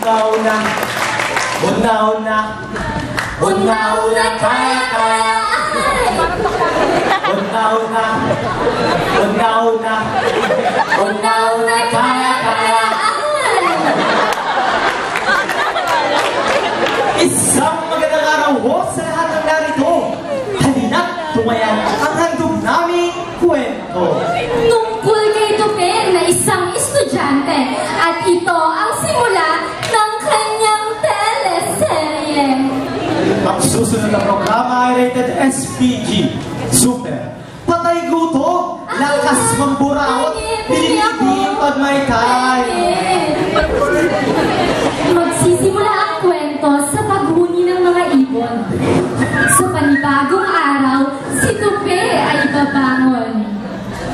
Una-una, una-una, una-una, kaya-kaya. Una-una, una-una, una-una, kaya-kaya. Isang magandang araw ho sa lahat ng narito. Halina't tumayan ang handog naming kwento. Tungkol kay Tupe na isang estudyante at ito ang simula ng kanyang teleserye. Ang susunod na programa ay rated SPG. Super. Patay guto, lakas mamburawot, pinipigil pag may time. Magsisimula ang kwento sa paghuni ng mga ibon. Sa panibagong araw, si Tupe ay babangon.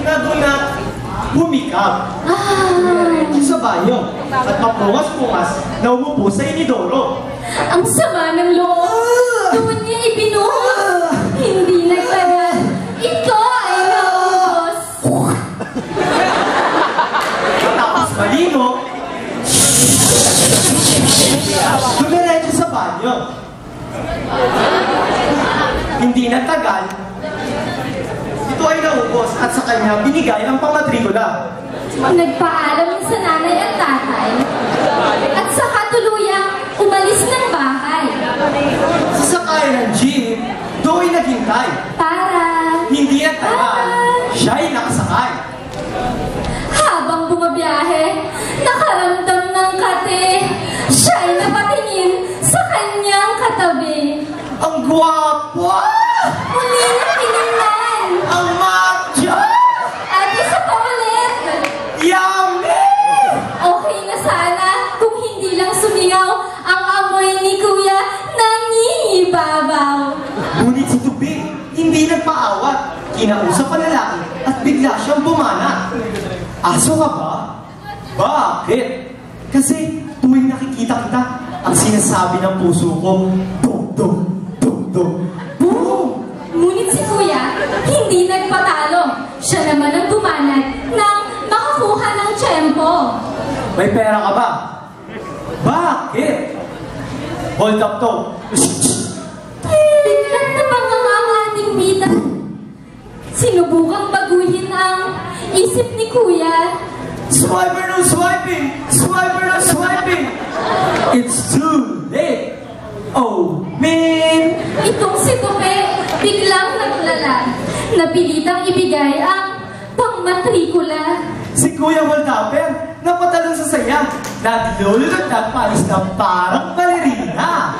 Nagunat, bumikap. Sa banyo at mapungas-pungas na umupo sa inidoro. Ang sama ng loob. Doon niya ibinuhos. Hindi nagtagal. Ito ay naubos. Tapos malino, dumiretso sa banyo. Hindi nagtagal, ito ay naubos at sa kanya binigay ang pamatrikula. Nagpaalam sa nanay at tatay at sa katuluyang umalis ng bahay. Sasakay ng jeep, do'y naghintay. Para Hindi nagtagal, siya'y nakasakay. habang bumabiyahe, nakaramdam ng kate. Siya'y napatingin sa kanyang katabi. Ang gwapo! Muli na tinignan. Ang macho! At isa pa ulit. Yummy! Okay na sana kung hindi lang sumingaw ang amoy ni Kuya nangingibabaw. Ngunit si Tubi, hindi nagpaawat. Kinausap ang lalaki at bigla siyang bumana. Aso ka ba? Bakit? Kasi tuwing nakikita kita, ang sinasabi ng puso ko, dum-dum, dum-dum, boom! Ngunit si Kuya, hindi nagpatalo. Siya naman ang bumanat nang makakuha ng tiyempo. May pera ka ba? Bakit? Hold up to. Biglang napanganga ang ating bida. Sinubukang baguhin ang isip ni Kuya. Swiper no swiping! Swiper no swiping! It's too late! Oh, man! Itong si Tupe, biglang naglala. Napilitang ibigay ang pangmatrikula. Si Kuya Waldaper, napatalong sa saya. Naglulot at nagpalis na parang balerina.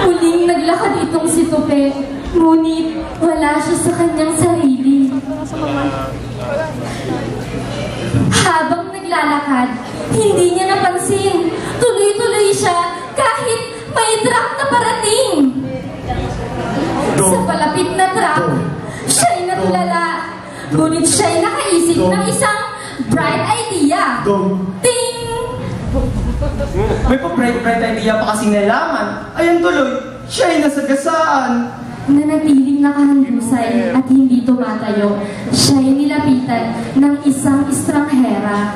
Muling naglakad itong si Tupe, ngunit wala siya sa kanyang sarili. Habang naglalakad, hindi niya napansin. Tuloy-tuloy siya kahit may truck na parating. Sa palapit na truck, siya'y natulala. Ngunit siya'y nakaisip ng isang bright idea. Ting! May pa-bright idea pa kasing nalaman. Ayan tuloy, siya'y nasagasaan. Nanatiling nakahandusay at hindi tumatayo, siya'y nilapitan ng isang estranghera.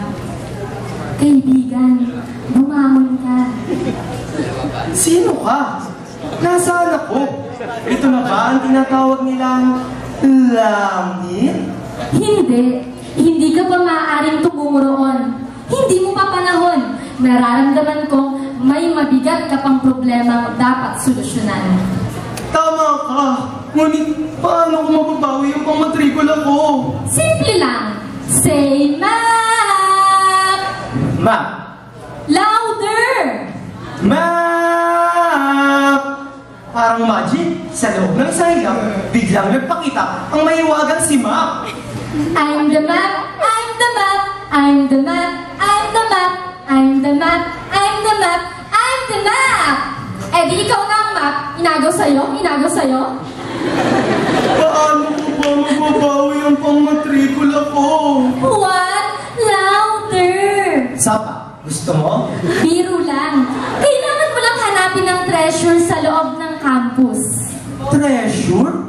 Kaibigan, bumangon ka. Sino ka? Nasaan ako? Ito na ba ang tinatawag nilang langit? Hindi ka pa maaaring tumungo roon. Hindi mo pa panahon. Nararamdaman ko may mabigat ka pang problema dapat solusyonan. Tama ka. Ngunit paano ko mababawi yung pamatrikula ko? Simple lang. Say map! Map! Louder! Map! Parang magic. Sa loob ng isang ilang, biglang nagpakita ang mahiwagang si Map. I'm the map, I'm the map, I'm the map, I'm the map, I'm the map, I'm the map, I'm the map! Eh di ikaw na ang map. Inagaw sa'yo? Inagaw sa'yo? Paano ko ba mababawi ang pamatrikula ko? What? Louder! Sapa, gusto mo? Biro lang. Kailangan mo lang hanapin ang treasure sa loob ng campus. Treasure?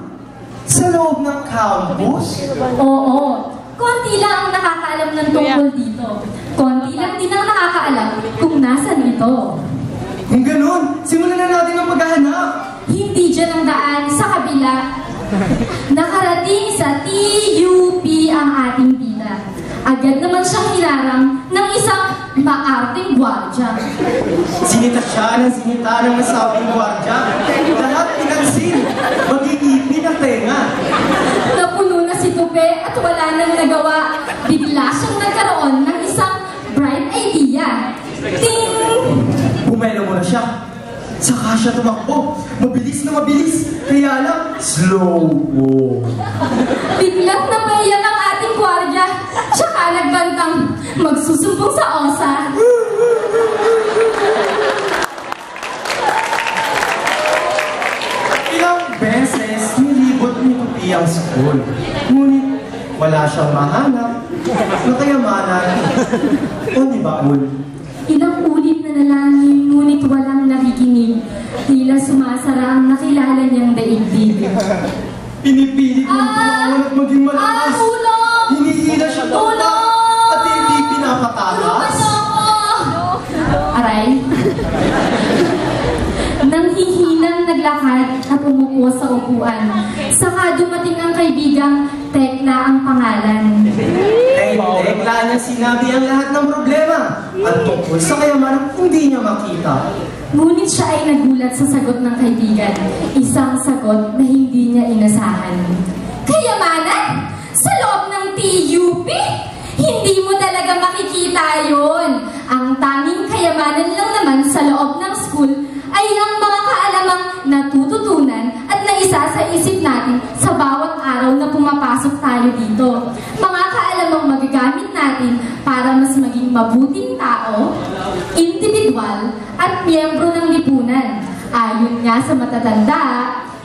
Sa loob ng campus? Oo. Konti lang ang nakakaalam ng tungkol dito. Konti lang din ang nakakaalam kung nasan ito. Kung ganun, simulan na natin ang paghahanap. Hindi dyan ang daan, sa kabila. Nakarating sa TUP ang ating bida. Agad naman siyang hinarang ng isang maarting gwardya. Sinita siya ng sinita ng nasabing gwardya. Lahat pinansin, magigipin ang tenga. Napuno na si Tupe at wala nang nagawa. Bigla siyang nagkaroon ng isang bright idea. Ting! Bumelo mo na siya. Saka siya tumakbo. Mabilis na mabilis. Kaya lang, slow mo. Biglang napaiyak ang ating gwardya. Tsaka nagbantang magsusumbong sa osa. Ilang beses nilibot ni Tupi ang school. Ngunit wala siyang mahanap na kayamanan o ni Baul. Ilang ulit na nalangin, ngunit walang nakikinig. Tila sumasara ang nakilala niyang daigdig. Pinipilit niyang tumawan at maging malakas. Tulong! Hinihila siya Tulong! at hindi pinapatalas. Aray. Nang hihinang naglakad at umupo sa upuan, saka dumating ang kaibigang Tekla ang pangalan. Tekla niya sinabi ang lahat ng problema at tungkol sa kayamanan hindi niya makita. Ngunit siya ay nagulat sa sagot ng kaibigan. Isang sagot na hindi niya inasahan. Kayamanan? Sa loob ng TUP? Hindi mo talaga makikita yun. Ang tanging kayamanan lang naman sa loob ng school ay ang mga kaalamang natututunan at naisa sa isip natin sa bawat araw na pumapasok tayo dito. Mga kaalamang magagamit natin para mas maging mabuting tao, individual, at miyembro ng lipunan. Ayon nga sa matatanda,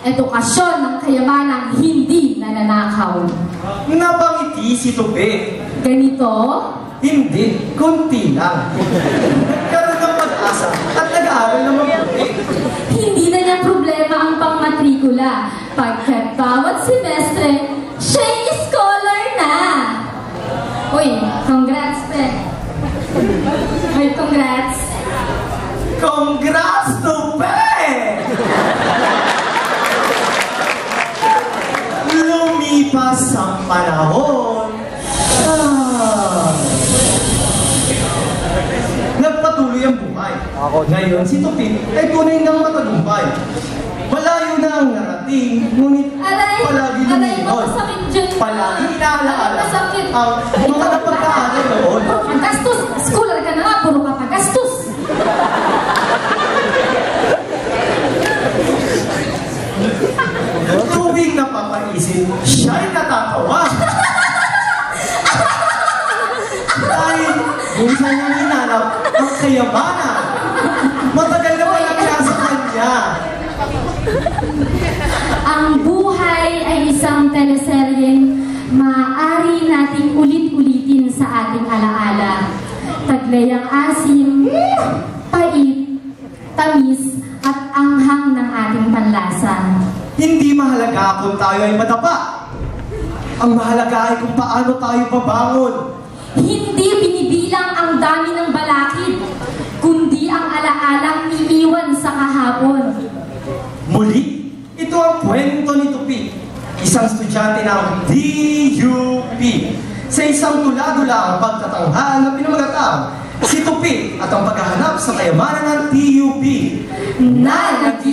edukasyon ng kayamanang hindi nananakaw. Napangiti si Tupi. Ganito, Hindi, konti lang. Nagkaroon ng pag-asa at nag-aaral ng mabuti. hindi na niya problema ang pangmatrikula. Pagkat bawat semestre, siya'y scholar na. Uy, congrats, te. Uy, congrats. Congrats, Tupi! Lumipas ang panahon. Nagpatuloy ang buhay. Ngayon, si Tupi ay tunay ng matagumpay. Malayo na ang narating, ngunit palagi luminon. Masakit dyan. Palagi inaalaala Masakit. ang mga napagkaaral noon. Pagastos. Scholar ka na nga, puro ka pagastos. Tuwing napapaisip, siya'y natatawa. Dahil minsan niyang hinanap ang kayamanan. Matagal na palang nasa kanya. Ang buhay ay isang teleseryeng maaari nating ulit-ulitin sa ating alaala. Taglay ang asim, pait, tamis, at anghang ng ating panlasa. Hindi mahalaga kung tayo ay madapa. Ang mahalaga ay kung paano tayo babangon. Hindi binibilang ang dami ng balakid, kundi ang alaalang iiwan sa kahapon. Muli, ito ang kwento ni Tupi, isang estudyante ng DUP. Sa isang tula-dula ang pagtatanghal na pinamagatang si Tupi at ang paghahanap sa kayamanan ng TUP na nag